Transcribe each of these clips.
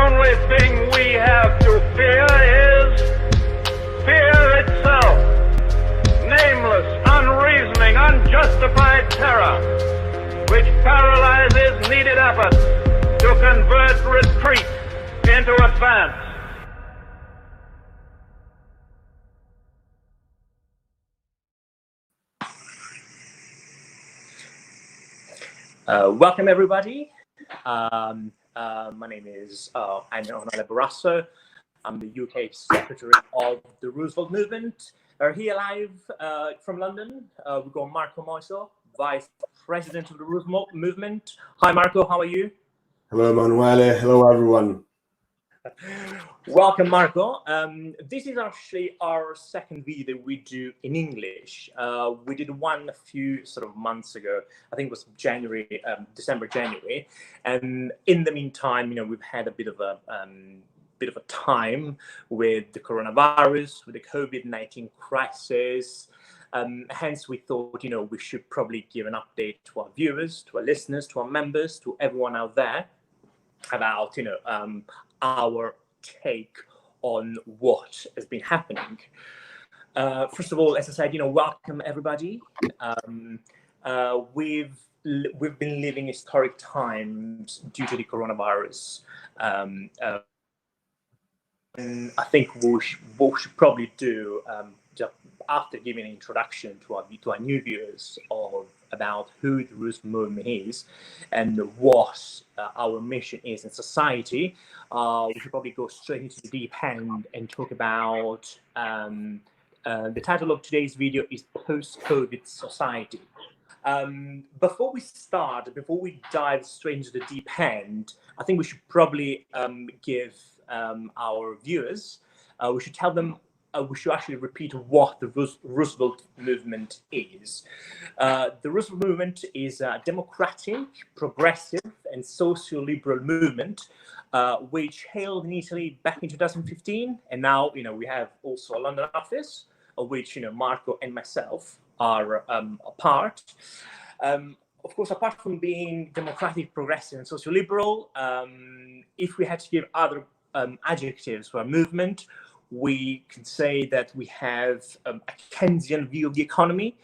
only thing we have to fear is fear itself. Nameless, unreasoning, unjustified terror, which paralyzes needed efforts to convert retreat into advance. Welcome, everybody. My name is Emanuele Barrasso. I'm the UK Secretary of the Roosevelt Movement. We're here live from London. We've got Marco Moiso, Vice President of the Roosevelt Movement. Hi, Marco. How are you? Hello, Emanuele. Hello, everyone. Welcome, Marco. This is actually our second video we do in English. We did one a few months ago. I think it was January, December, January. And in the meantime, we've had a bit of a time with the coronavirus, with the COVID-19 crisis. Hence, we thought, we should probably give an update to our viewers, to our listeners, to our members, to everyone out there about, our take on what has been happening. First of all, as I said, welcome everybody. We've been living historic times due to the coronavirus. And I think what we should probably do, just after giving an introduction to our new viewers about who the Roosevelt Movement is and what our mission is in society, we should probably go straight into the deep end and talk about the title of today's video is Post-COVID Society. Before we dive straight into the deep end, I think we should probably give our viewers, we should tell them, we should actually repeat what the Roosevelt Movement is. The Roosevelt Movement is a democratic, progressive, and socio-liberal movement which hailed in Italy back in 2015, and now we have also a London office, of which Marco and myself are a part. Of course, apart from being democratic, progressive, and socio-liberal, if we had to give other adjectives for our movement, we could say that we have a Keynesian view of the economy.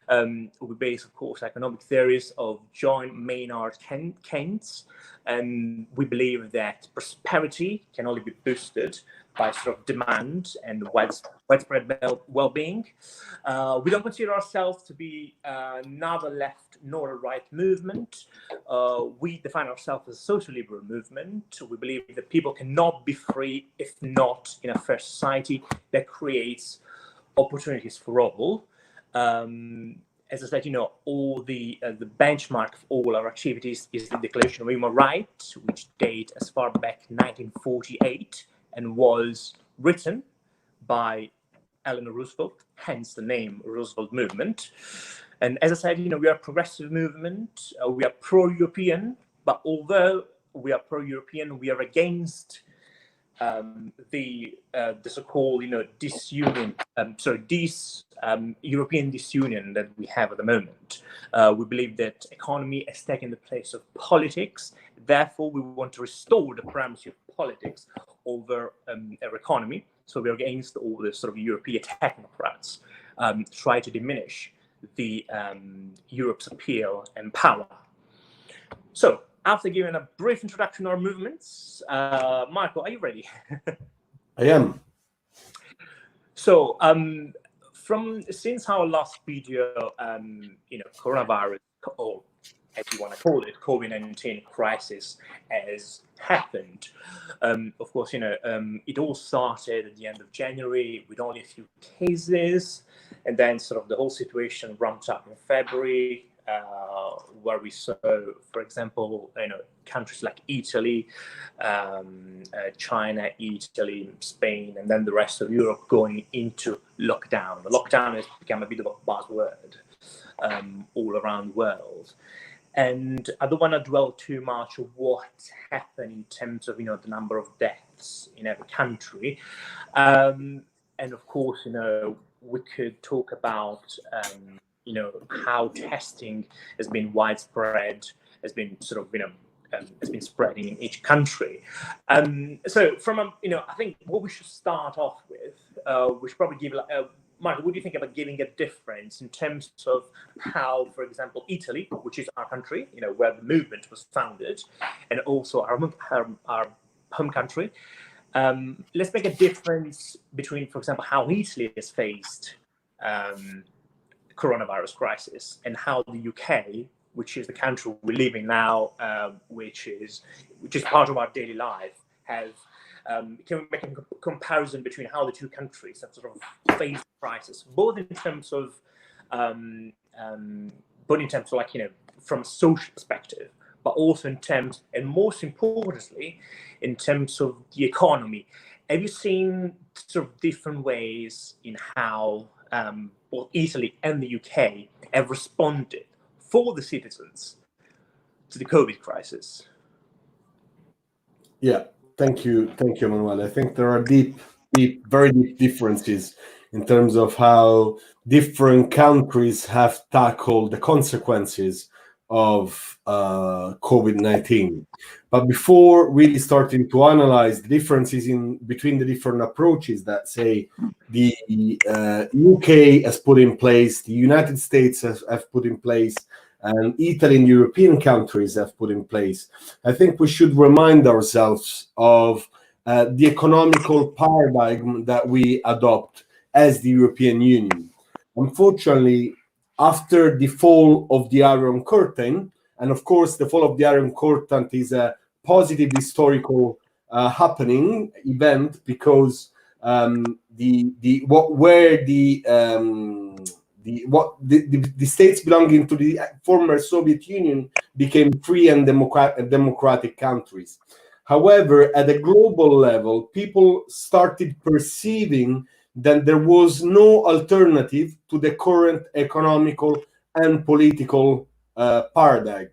We base, of course, economic theories of John Maynard Keynes, and we believe that prosperity can only be boosted by demand and widespread well-being. We don't consider ourselves to be neither a left nor a right movement. We define ourselves as a social liberal movement. We believe that people cannot be free if not in a fair society that creates opportunities for all. As I said, all the benchmark of all our activities is the Declaration of Human Rights, which date as far back 1948 and was written by Eleanor Roosevelt, hence the name Roosevelt Movement. And as I said, we are a progressive movement. We are pro-European, but although we are pro-European, we are against the so-called disunion, European disunion that we have at the moment. We believe that economy has taken the place of politics. Therefore, we want to restore the primacy of politics over our economy. So we're against all the European technocrats try to diminish the Europe's appeal and power. So, after giving a brief introduction to our movements, Marco, are you ready? I am. So, since our last video, coronavirus, or as you want to call it, COVID-19 crisis has happened. Of course, it all started at the end of January with only a few cases, and then the whole situation ramped up in February. Where we saw, for example, countries like Italy, China, Italy, Spain, and then the rest of Europe going into lockdown. The lockdown has become a bit of a buzzword all around the world. And I don't want to dwell too much on what happened in terms of, the number of deaths in every country. And of course, we could talk about how testing has been widespread, has been has been spreading in each country. So from I think what we should start off with, we should probably give Marco, what do you think about giving a difference in terms of how, for example, Italy, which is our country, where the movement was founded, and also our home country, let's make a difference between, for example, how Italy has faced coronavirus crisis and how the UK, which is the country we live in now, which is part of our daily life, has. Can we make a comparison between how the two countries have sort of faced crisis, both in terms of, from a social perspective, but also in terms, and most importantly, in terms of the economy? Have you seen sort of different ways in how both Italy and the UK have responded for the citizens to the COVID crisis? Yeah, thank you, Emanuele. I think there are very deep differences in terms of how different countries have tackled the consequences of COVID-19. But before really starting to analyze the differences between the different approaches that, say, the UK has put in place, the United States have put in place, and Italy and European countries have put in place, I think we should remind ourselves of the economical paradigm that we adopt as the European Union. Unfortunately, after the fall of the Iron Curtain, and of course the fall of the Iron Curtain is a positive historical happening event, because the states belonging to the former Soviet Union became free and democratic countries. However, at a global level, people started perceiving that there was no alternative to the current economical and political paradigm.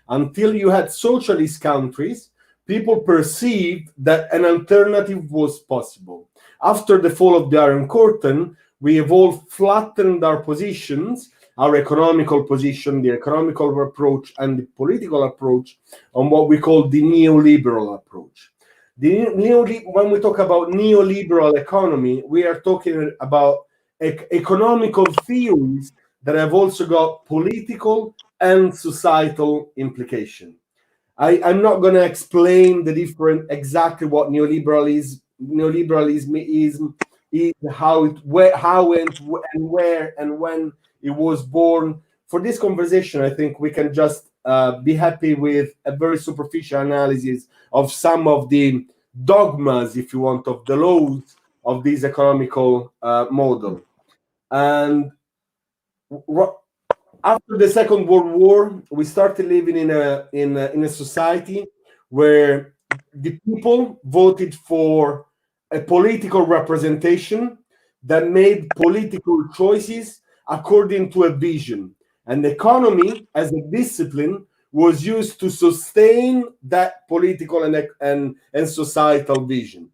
Until you had socialist countries, people perceived that an alternative was possible. After the fall of the Iron Curtain, we have all flattened our positions, our economical position, the economical approach, and the political approach on what we call the neoliberal approach. When we talk about neoliberal economy, we are talking about economical theories that have also got political and societal implication. I'm not going to explain the different exactly what neoliberalism is, how and where and when it was born. For this conversation, I think we can just be happy with a very superficial analysis of some of the dogmas, if you want, of the laws of this economical model. And after the Second World War, we started living in a society where the people voted for a political representation that made political choices according to a vision. And the economy, as a discipline, was used to sustain that political and societal vision.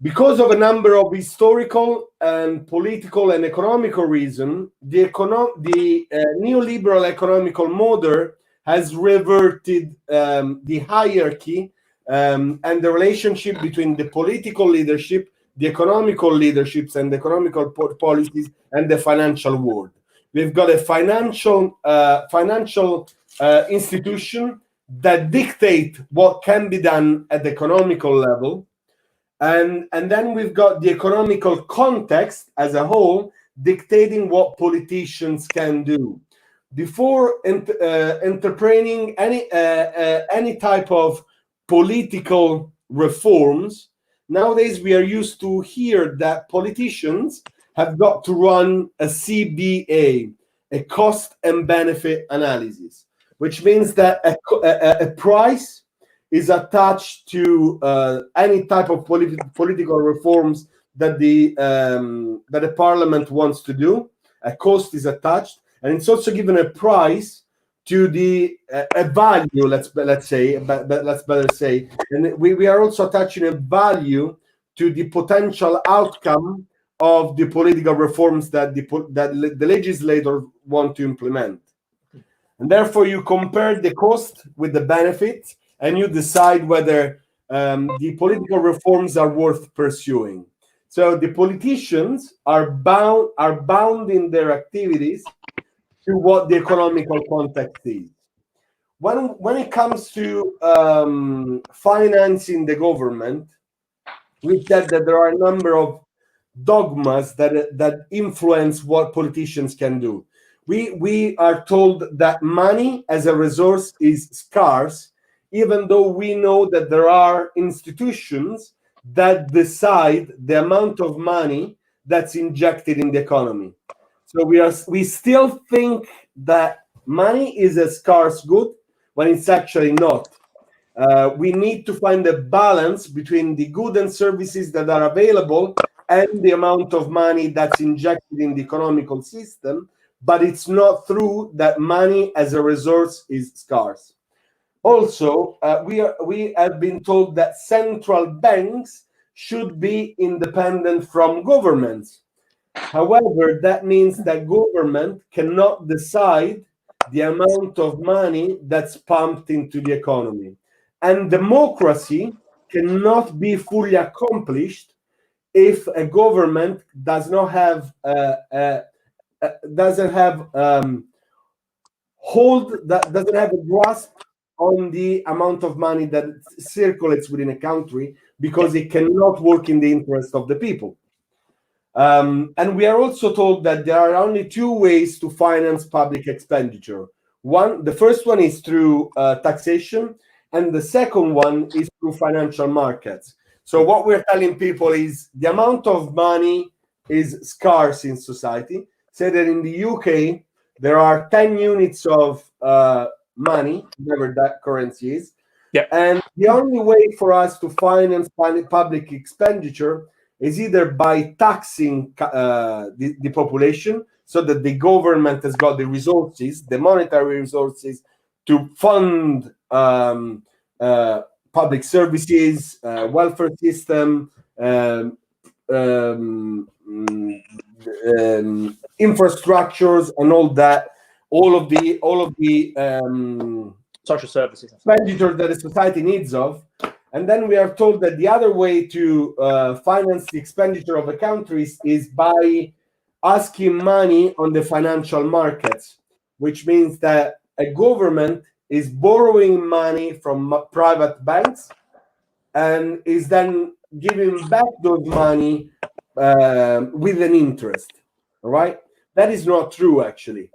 Because of a number of historical and political and economical reasons, the neoliberal economical model has reverted the hierarchy and the relationship between the political leadership, the economical leaderships, and the economical policies, and the financial world. We've got a financial institution that dictate what can be done at the economical level. And then we've got the economical context as a whole dictating what politicians can do. Before entrepreneurship any type of political reforms, nowadays we are used to hear that politicians have got to run a CBA, a cost and benefit analysis, which means that a price is attached to any type of political reforms that the parliament wants to do. A cost is attached, and it's also given a price to a value. Let's better say, and we are also attaching a value to the potential outcome of the political reforms that the legislators want to implement. And therefore, you compare the cost with the benefit, and you decide whether the political reforms are worth pursuing. So the politicians are bound in their activities to what the economical context is. When it comes to financing the government, we said that there are a number of dogmas that influence what politicians can do. We are told that money as a resource is scarce, even though we know that there are institutions that decide the amount of money that's injected in the economy. So we still think that money is a scarce good when it's actually not. We need to find a balance between the goods and services that are available and the amount of money that's injected in the economical system, but it's not true that money as a resource is scarce. Also, we have been told that central banks should be independent from governments. However, that means that government cannot decide the amount of money that's pumped into the economy. And democracy cannot be fully accomplished if a government does not have doesn't have doesn't have a grasp on the amount of money that circulates within a country, because it cannot work in the interest of the people. And we are also told that there are only two ways to finance public expenditure. The first one is through taxation, and the second one is through financial markets. So what we're telling people is the amount of money is scarce in society. Say that in the UK, there are 10 units of money, whatever that currency is. Yeah. And the only way for us to finance public expenditure is either by taxing the population, so that the government has got the resources, the monetary resources, to fund public services, welfare system, infrastructures, and all that, all of the social services expenditure that a society needs of. And then we are told that the other way to finance the expenditure of a country is by asking money on the financial markets, which means that a government is borrowing money from private banks and is then giving back those money with an interest. All right? That is not true, actually.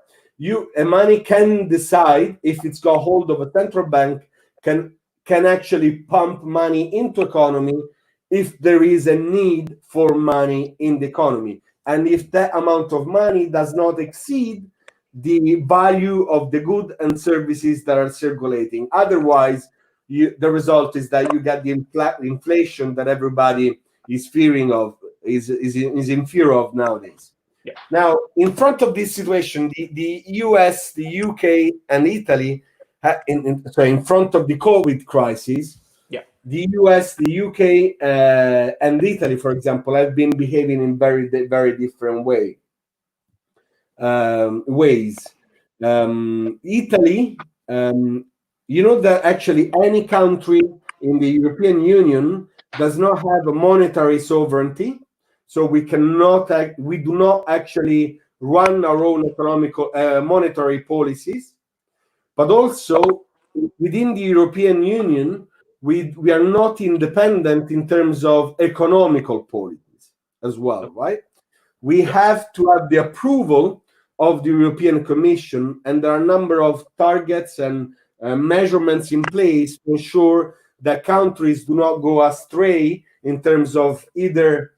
Money can decide, if it's got hold of a central bank, can actually pump money into economy if there is a need for money in the economy, and if that amount of money does not exceed the value of the goods and services that are circulating. Otherwise, the result is that you get the inflation that everybody is fearing of, is in fear of nowadays. Yeah. Now, in front of this situation, the US, the UK, and Italy, in front of the COVID crisis, the US, the UK, and Italy, for example, have been behaving in very, very different ways. Italy, you know that actually any country in the European Union does not have a monetary sovereignty, so we do not actually run our own economical monetary policies. But also within the European Union, we are not independent in terms of economical policies as well, right? We have to have the approval of the European Commission, and there are a number of targets and measurements in place to ensure that countries do not go astray in terms of either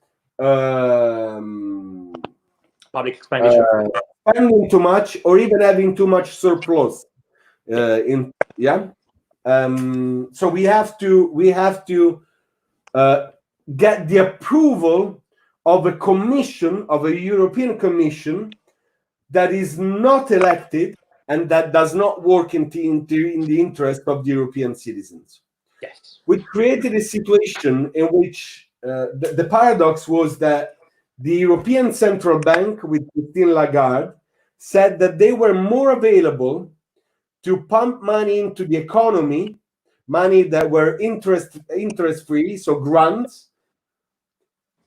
public expenditure, spending too much, or even having too much surplus. So we have to get the approval of a commission, of a European Commission, that is not elected and that does not work in the interest of the European citizens. Yes. We created a situation in which the paradox was that the European Central Bank, with Christine Lagarde, said that they were more available to pump money into the economy, money that were interest free, so grants,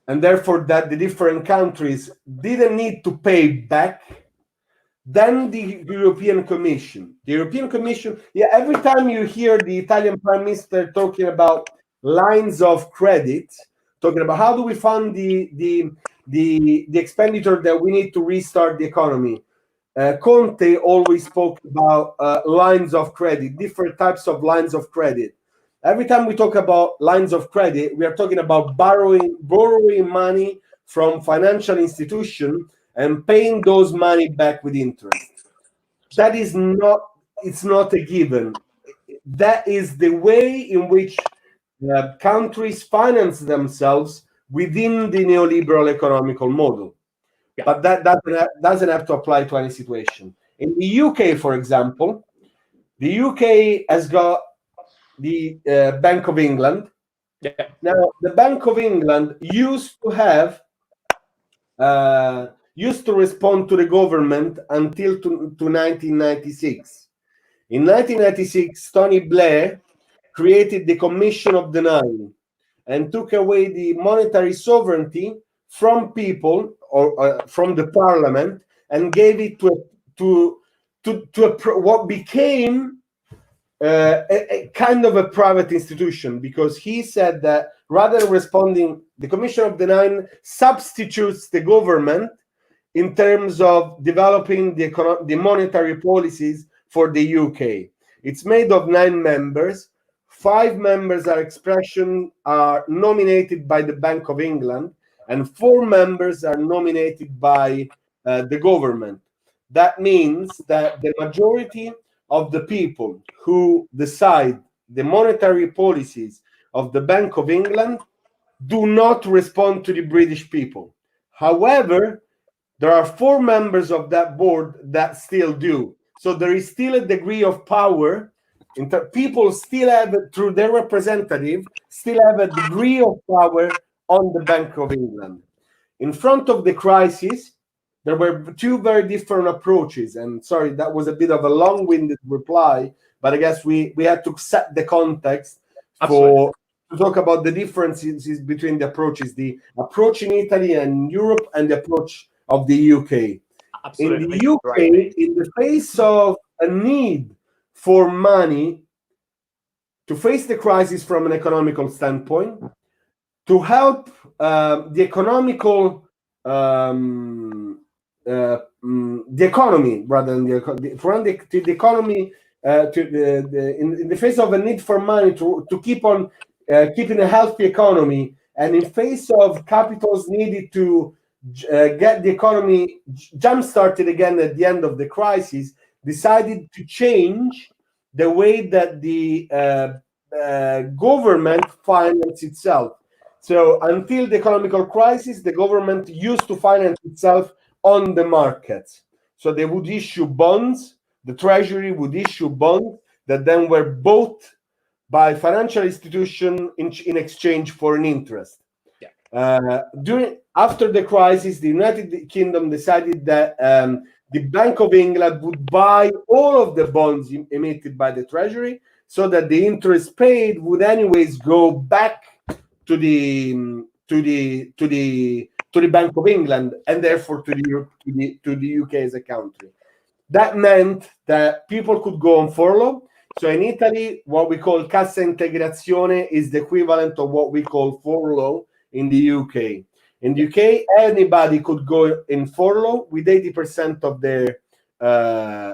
and therefore that the different countries didn't need to pay back. Then the European Commission. The European Commission, yeah, every time you hear the Italian Prime Minister talking about lines of credit, talking about how do we fund the expenditure that we need to restart the economy, Conte always spoke about lines of credit, different types of lines of credit. Every time we talk about lines of credit, we are talking about borrowing money from financial institutions and paying those money back with interest. That is not, it's not a given. That is the way in which countries finance themselves within the neoliberal economical model. Yeah. But that doesn't have to apply to any situation. In the UK, for example, the UK has got the Bank of England. Yeah. Now, the Bank of England used to respond to the government until to 1996. In 1996, Tony Blair created the Commission of the Nine and took away the monetary sovereignty from people or from the parliament and gave it to what became a kind of a private institution, because he said that rather than responding, the Commission of the Nine substitutes the government in terms of developing the monetary policies for the UK. It's made of 9 members. 5 members are nominated by the Bank of England, and 4 members are nominated by the government. That means that the majority of the people who decide the monetary policies of the Bank of England do not respond to the British people. However, there are 4 members of that board that still do. So there is still a degree of power. People still have, through their representative, still have a degree of power on the Bank of England. In front of the crisis, there were 2 very different approaches. And sorry, that was a bit of a long-winded reply, but I guess we had to set the context to talk about the differences between the approaches, the approach in Italy and Europe and the approach of the UK. Absolutely. In the UK, in the face of a need for money to face the crisis from an economical standpoint, to help the economical the economy rather than the economy in the face of a need for money to keep on keeping a healthy economy, and in face of capitals needed to get the economy jump started again at the end of the crisis, decided to change the way that the government finances itself. So until the economical crisis, the government used to finance itself on the markets. So they would issue bonds, the treasury would issue bonds that then were bought by financial institutions in exchange for an interest. After the crisis, the United Kingdom decided that the Bank of England would buy all of the bonds emitted by the treasury, so that the interest paid would anyways go back to the Bank of England, and therefore to the UK as a country. That meant that people could go on furlough. So in Italy, what we call cassa integrazione is the equivalent of what we call furlough in the UK. In the UK, anybody could go in furlough with 80% of their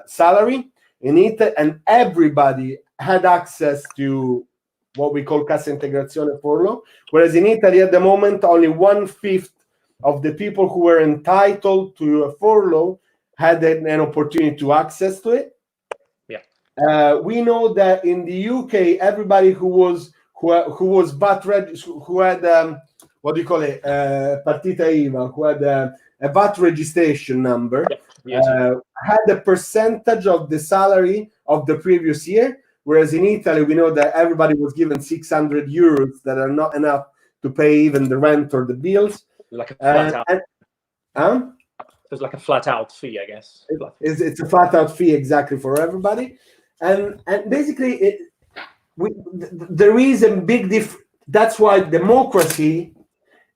salary in Italy, and everybody had access to what we call cassa integrazione furlough. Whereas in Italy, at the moment, only 1/5 of the people who were entitled to a furlough had an opportunity to access to it. We know that in the UK, everybody who was VAT registered, who had what do you call it, partita IVA, who had a VAT registration number, had a percentage of the salary of the previous year. Whereas in Italy, we know that everybody was given 600 euros that are not enough to pay even the rent or the bills. Like a flat out. It's like a flat out fee, I guess. It's a flat out fee exactly for everybody. and basically there is a big that's why democracy,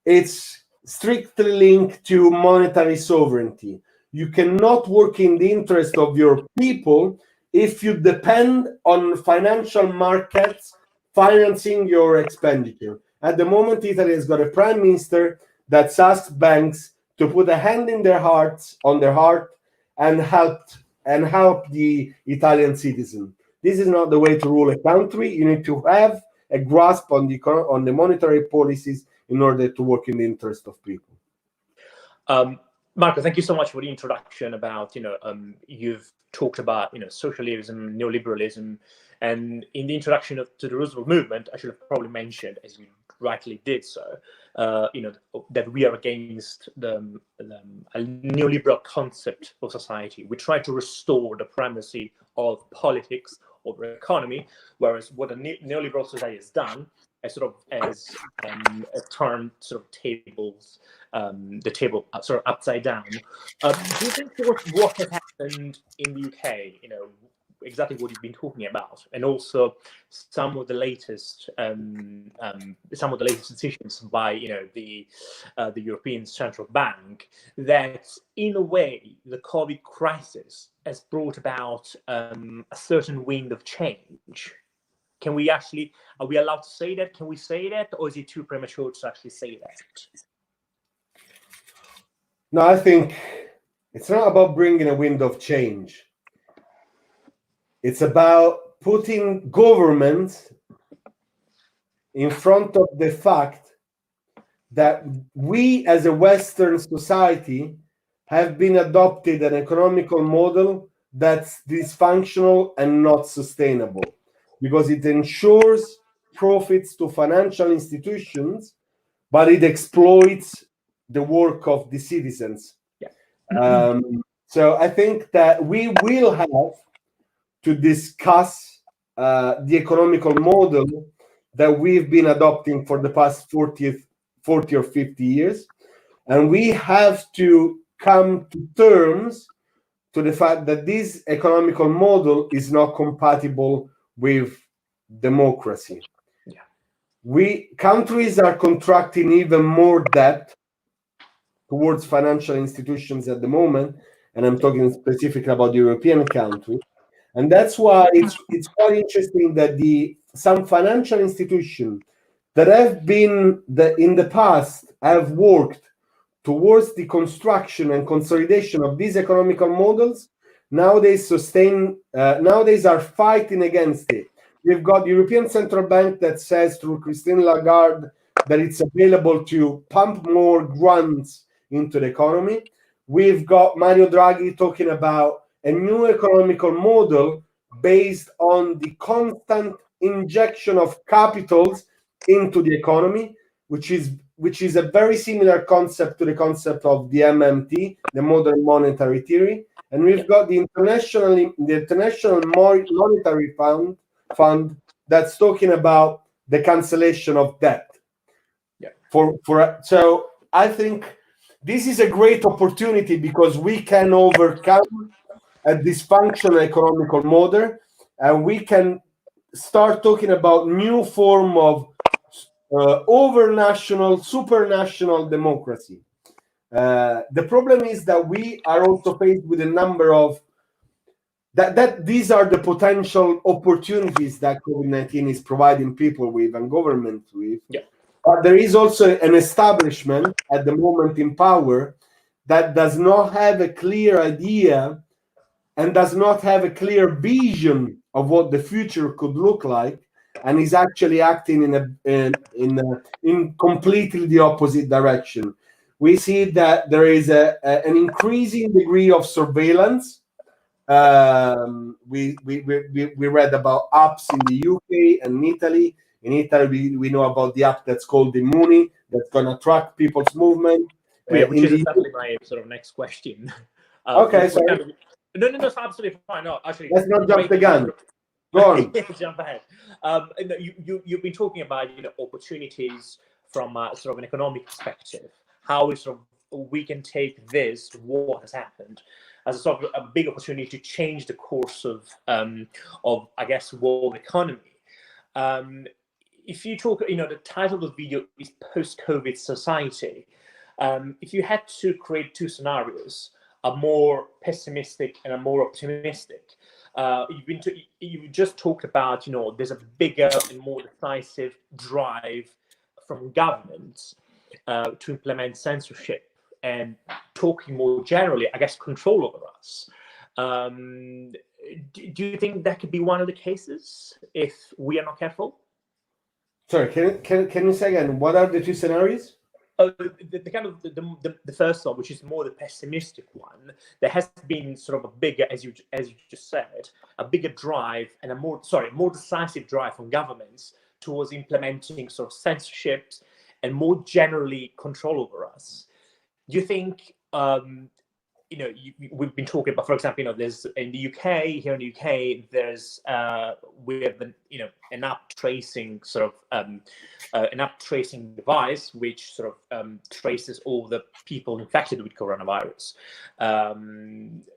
it's strictly linked to monetary sovereignty. You cannot work in the interest of your people if you depend on financial markets financing your expenditure. At the moment, Italy has got a prime minister that's asked banks to put a hand in their hearts, on their heart, and help the Italian citizen. This is not the way to rule a country. You need to have a grasp on the monetary policies in order to work in the interest of people. Marco, thank you so much for the introduction about, you've talked about, socialism, neoliberalism, and in the introduction to the Roosevelt movement, I should have probably mentioned, as you rightly did so, that we are against a neoliberal concept of society. We try to restore the primacy of politics over economy, whereas what a neoliberal society has done as turned sort of tables, the table sort of upside down. Do you think what has happened in the UK, exactly what you've been talking about, and also some of the latest decisions by the European Central Bank, that in a way the COVID crisis has brought about a certain wind of change? Are we allowed to say that? Can we say that, or is it too premature to actually say that? No, I think it's not about bringing a wind of change. It's about putting government in front of the fact that we as a Western society have been adopted an economical model that's dysfunctional and not sustainable, because it ensures profits to financial institutions, but it exploits the work of the citizens. Yeah. So I think that we will have to discuss the economical model that we've been adopting for the past 40 or 50 years. And we have to come to terms to the fact that this economical model is not compatible with democracy. Yeah. Countries are contracting even more debt towards financial institutions at the moment, and I'm talking specifically about European countries. And that's why it's quite interesting that some financial institutions that have been in the past have worked towards the construction and consolidation of these economical models, nowadays are fighting against it. We've got the European Central Bank that says through Christine Lagarde that it's available to pump more grants into the economy. We've got Mario Draghi talking about a new economical model based on the constant injection of capitals into the economy, which is a very similar concept to the concept of the MMT, the modern monetary theory. And we've got the International Monetary Fund that's talking about the cancellation of debt. Yeah. So I think this is a great opportunity because we can overcome a dysfunctional economical model, and we can start talking about new form of overnational, supranational democracy. The problem is that we are also faced with a number of that these are the potential opportunities that COVID-19 is providing people with and governments with. Yeah. But there is also an establishment at the moment in power that does not have a clear idea and does not have a clear vision of what the future could look like, and is actually acting in completely the opposite direction. We see that there is an increasing degree of surveillance. We read about apps in the UK and Italy. In Italy, we know about the app that's called Immuni, that's going to track people's movement. Which is exactly my sort of next question. Okay, sorry. No, it's absolutely fine. No, actually, let's not jump the gun. Go on. Jump ahead. You've been talking about opportunities from sort of an economic perspective. How we can take this, what has happened, as a sort of a big opportunity to change the course of I guess, world economy. If you talk, the title of the video is Post-COVID Society. If you had to create two scenarios, a more pessimistic and a more optimistic, you just talked about, there's a bigger and more decisive drive from governments to implement censorship and, talking more generally, I guess, control over us. Do you think that could be one of the cases if we are not careful? Sorry, can you say again, what are the two scenarios? The kind of the first one, which is more the pessimistic one, there has been sort of a bigger, as you just said, a bigger drive and a more decisive drive from governments towards implementing sort of censorships and more generally control over us. Do you think, we've been talking about, for example, there's in the UK, here in the UK, there's we have an app tracing an app tracing device which sort of traces all the people infected with coronavirus.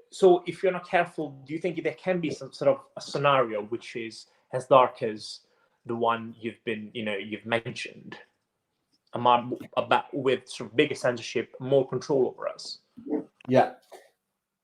So if you're not careful, do you think there can be some sort of a scenario which is as dark as the one you've mentioned, about with sort of bigger censorship, more control over us? Yeah,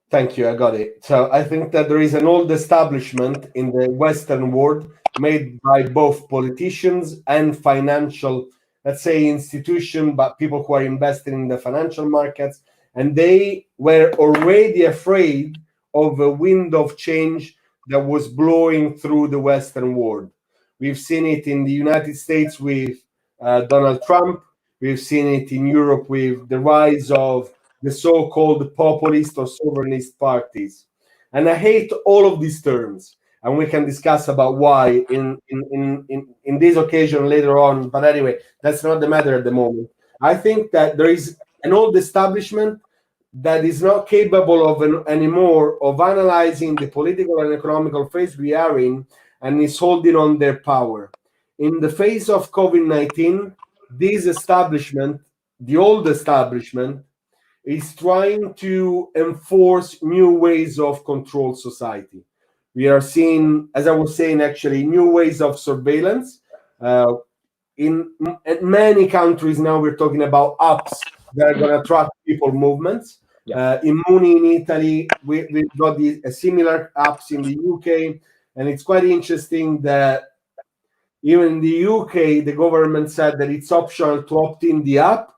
thank you. I got it. So I think that there is an old establishment in the Western world made by both politicians and financial, let's say, institutions, but people who are investing in the financial markets. And they were already afraid of a wind of change that was blowing through the Western world. We've seen it in the United States with Donald Trump. We've seen it in Europe with the rise of the so-called populist or sovereignist parties. And I hate all of these terms, and we can discuss about why in this occasion later on. But anyway, that's not the matter at the moment. I think that there is an old establishment that is not capable of anymore of analyzing the political and economical phase we are in, and is holding on their power. In the face of COVID-19, this establishment, the old establishment, is trying to enforce new ways of control society. We are seeing, as I was saying, actually, new ways of surveillance. In many countries now, we're talking about apps that are going to track people movements. Yeah. Immuni in Italy, we've got similar apps in the UK. And it's quite interesting that even in the UK, the government said that it's optional to opt in the app.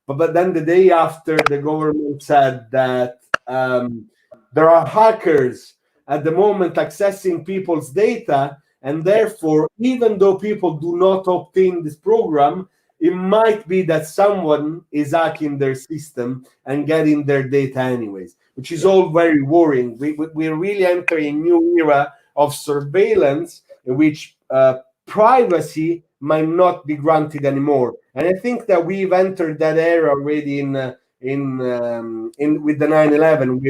But then the day after, the government said that there are hackers at the moment accessing people's data. And therefore, even though people do not opt in this program, it might be that someone is hacking their system and getting their data anyways, which is all very worrying. We're really entering a new era of surveillance in which privacy might not be granted anymore. And I think that we've entered that era already with the 9/11,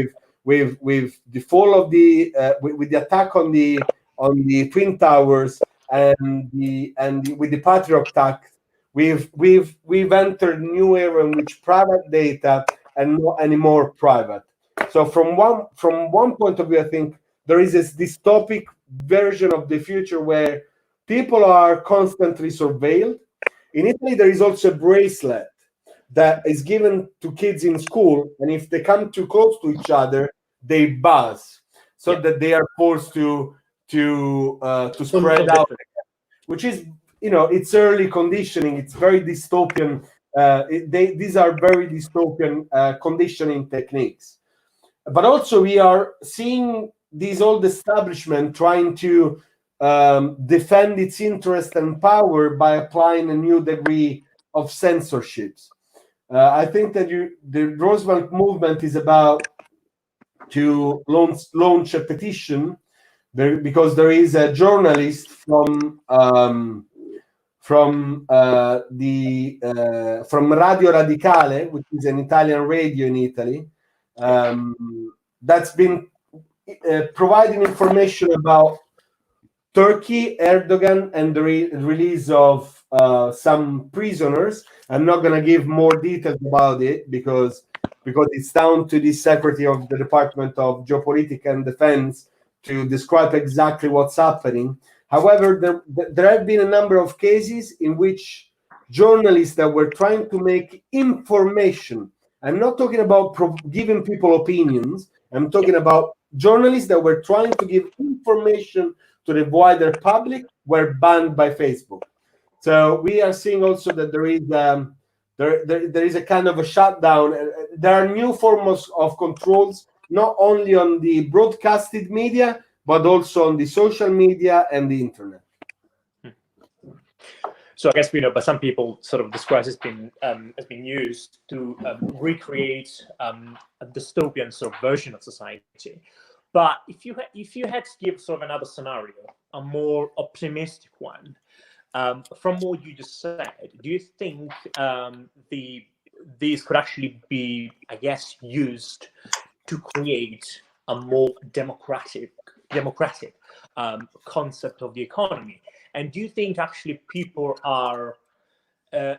with the fall of with the attack on the Twin Towers and with the Patriot Act. We've entered a new era in which private data and not anymore private. So from one point of view, I think there is this dystopic version of the future where people are constantly surveilled. In Italy, there is also a bracelet that is given to kids in school, and if they come too close to each other, they buzz, so that they are forced to spread out, which is, it's early conditioning. It's very dystopian. These are very dystopian conditioning techniques. But also, we are seeing this old establishment trying to defend its interest and power by applying a new degree of censorships. I think that the Roosevelt Movement is about to launch a petition because there is a journalist from Radio Radicale, which is an Italian radio in Italy, that's been providing information about Turkey, Erdogan, and the release of some prisoners. I'm not going to give more details about it because because it's down to the Secretary of the Department of Geopolitics and Defense to describe exactly what's happening. However, there have been a number of cases in which journalists that were trying to make information, I'm not talking about giving people opinions, I'm talking about journalists that were trying to give information to the wider public, were banned by Facebook. So we are seeing also that there is a kind of a shutdown. There are new forms of controls, not only on the broadcasted media, but also on the social media and the internet. So I guess, but some people sort of describe has been used to recreate a dystopian sort of version of society. But if you had to give sort of another scenario, a more optimistic one, from what you just said, do you think these could actually be, I guess, used to create a more democratic concept of the economy? And do you think actually people are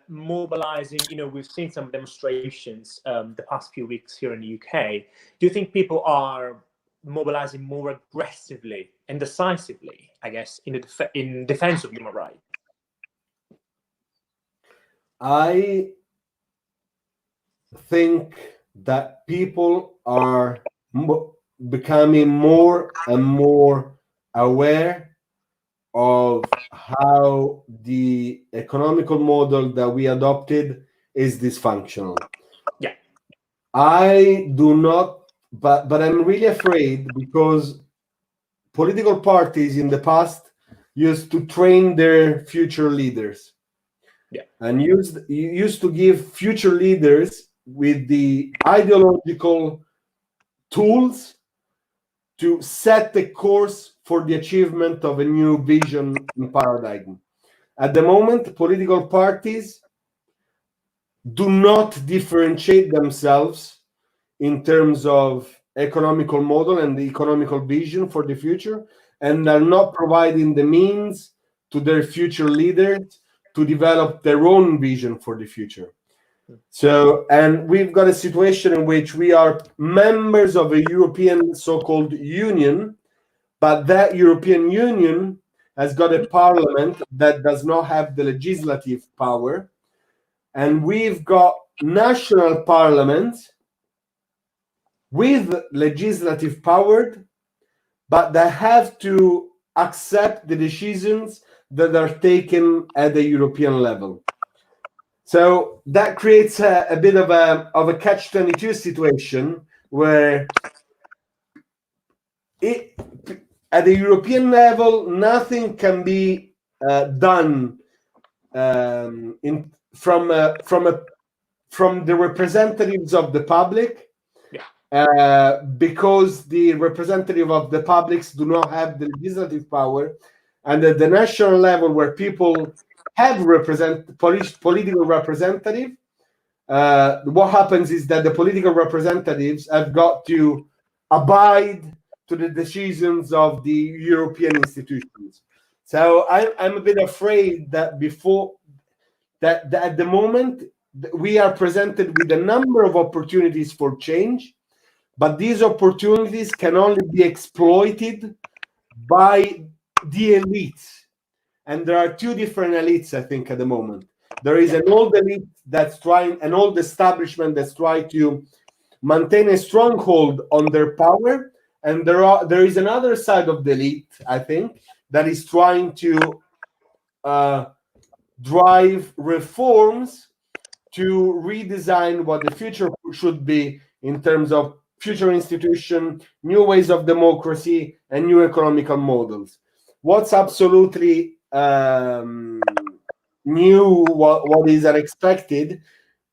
mobilizing? We've seen some demonstrations the past few weeks here in the UK. Do you think people are mobilizing more aggressively and decisively, I guess, in defense of human rights? I think that people are becoming more and more aware of how the economical model that we adopted is dysfunctional. Yeah. I do not, but I'm really afraid, because political parties in the past used to train their future leaders. Yeah. And used to give future leaders with the ideological tools to set the course for the achievement of a new vision and paradigm. At the moment, political parties do not differentiate themselves in terms of economical model and the economical vision for the future, and are not providing the means to their future leaders to develop their own vision for the future. So, and we've got a situation in which we are members of a European so-called union, but that European Union has got a parliament that does not have the legislative power. And we've got national parliaments with legislative power, but they have to accept the decisions that are taken at the European level. So that creates a bit of a catch-22 situation where at the European level, nothing can be done from the representatives of the public, because the representative of the publics do not have the legislative power, and at the national level, where people have political representative, what happens is that the political representatives have got to abide to the decisions of the European institutions. So I'm a bit afraid that that at the moment we are presented with a number of opportunities for change, but these opportunities can only be exploited by the elites. And there are two different elites, I think, at the moment. There is an old elite an old establishment that's trying to maintain a stronghold on their power, and there is another side of the elite, I think, that is trying to drive reforms to redesign what the future should be in terms of future institution, new ways of democracy, and new economical models. What's absolutely new, what is unexpected,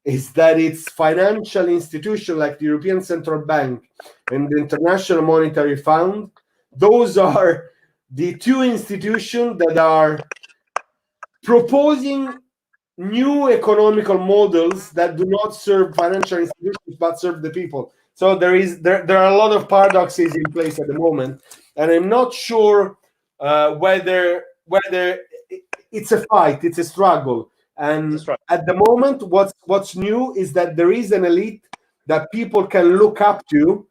is that it's financial institutions like the European Central Bank and the International Monetary Fund. Those are the two institutions that are proposing new economical models that do not serve financial institutions but serve the people. So there are a lot of paradoxes in place at the moment, and I'm not sure whether it's a fight, it's a struggle. And at the moment, what's new is that there is an elite that people can look up to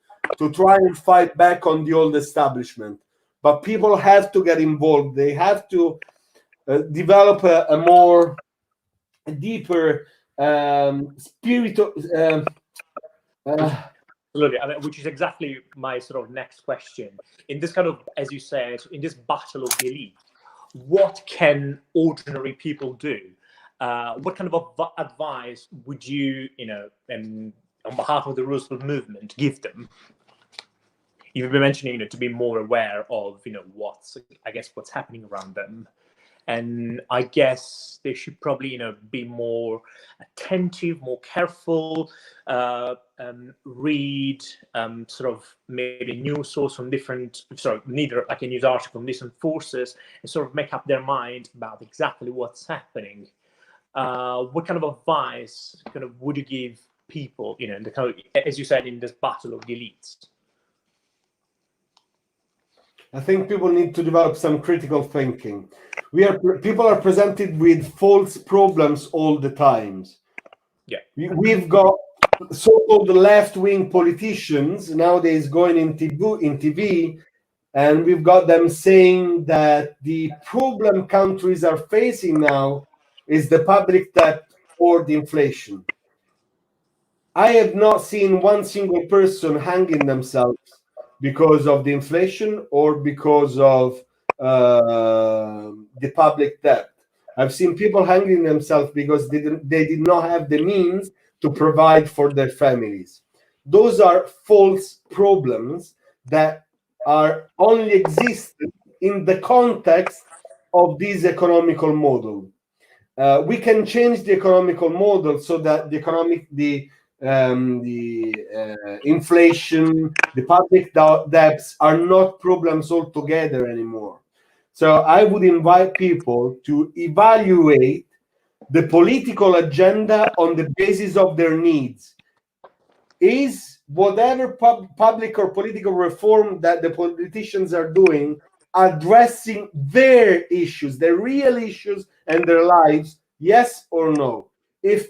try and fight back on the old establishment. But people have to get involved. They have to develop a deeper spirit. Absolutely, I mean, which is exactly my sort of next question. In this kind of, as you said, in this battle of the elite, what can ordinary people do? What kind of advice would you, on behalf of the Roosevelt movement, give them? You've been mentioning, to be more aware of, what's happening around them. And I guess they should probably, be more attentive, more careful, read sort of maybe a news source from neither like a news article from different sources, and sort of make up their mind about exactly what's happening. What kind of advice would you give people, in the kind of, as you said, in this battle of the elites? I think people need to develop some critical thinking. People are presented with false problems all the times. Yeah, we've got so-called left-wing politicians nowadays going in TV, and we've got them saying that the problem countries are facing now is the public debt or the inflation. I have not seen one single person hanging themselves because of the inflation or because of the public debt. I've seen people hanging themselves because they did not have the means to provide for their families. Those are false problems that are only existent in the context of this economical model. We can change the economical model so that the inflation, the public debts are not problems altogether anymore. So I would invite people to evaluate the political agenda on the basis of their needs. Is whatever public or political reform that the politicians are doing addressing their issues, their real issues and their lives, yes or no? If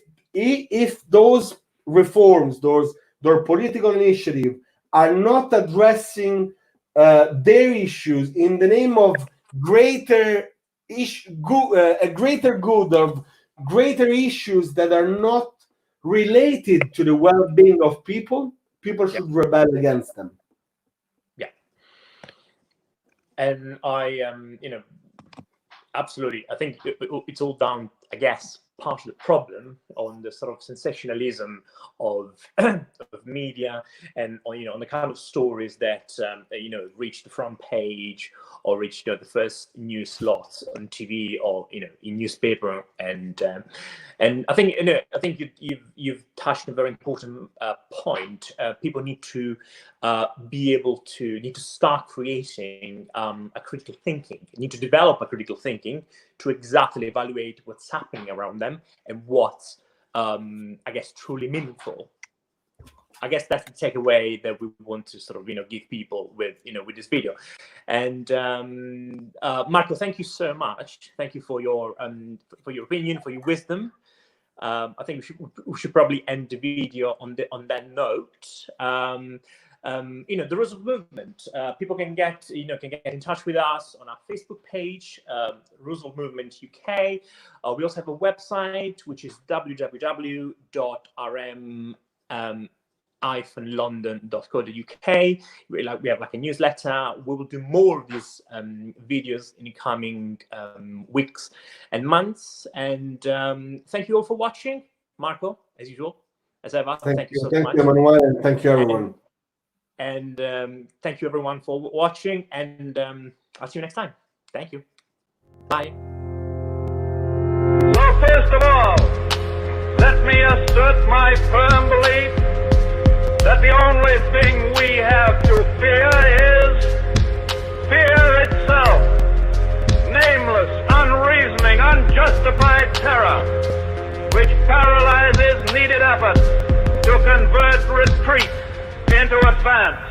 those reforms, their political initiative are not addressing their issues in the name of greater good of greater issues that are not related to the well-being of people should rebel against them. Yeah. And I absolutely, I think it's all down, I guess, part of the problem on the sort of sensationalism of media, and on the kind of stories that reach the front page or reach the first news slots on TV or in newspaper, and I think you've touched on a very important point. People need to start creating a critical thinking. Need to develop a critical thinking to exactly evaluate what's happening around them and what's I guess truly meaningful. I guess that's the takeaway that we want to sort of give people with with this video. And Marco, thank you so much. Thank you for your opinion, for your wisdom. I think we should probably end the video on that note. The Roosevelt Movement. People can get in touch with us on our Facebook page, Roosevelt Movement UK. We also have a website which is www.rm-london.co.uk. We have like a newsletter. We will do more of these videos in the coming weeks and months. And thank you all for watching. Marco, as usual, as ever. Thank you so much. Thank you, Emanuele, and thank you, everyone. And thank you, everyone, for watching. And I'll see you next time. Thank you. Bye. So first of all, let me assert my firm belief that the only thing we have to fear is fear itself. Nameless, unreasoning, unjustified terror, which paralyzes needed effort to convert retreat into advance.